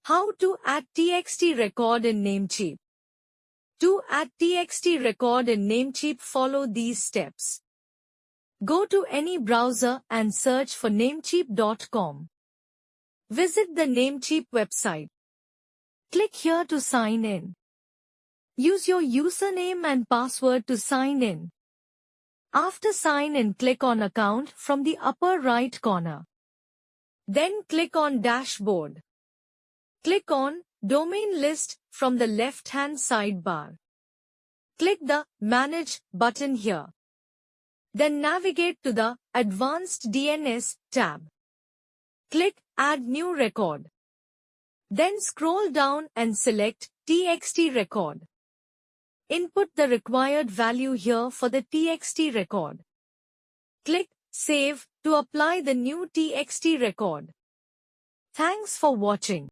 How to add TXT record in Namecheap. To add TXT record in Namecheap, follow these steps. Go to any browser and search for Namecheap.com. Visit the Namecheap website. Click here to sign in. Use your username and password to sign in. After sign in, click on Account from the upper right corner. Then click on Dashboard. Click on Domain List from the left-hand sidebar. Click the Manage button here. Then navigate to the Advanced DNS tab. Click Add New Record. Then scroll down and select TXT record. Input the required value here for the TXT record. Click Save to apply the new TXT record. Thanks for watching.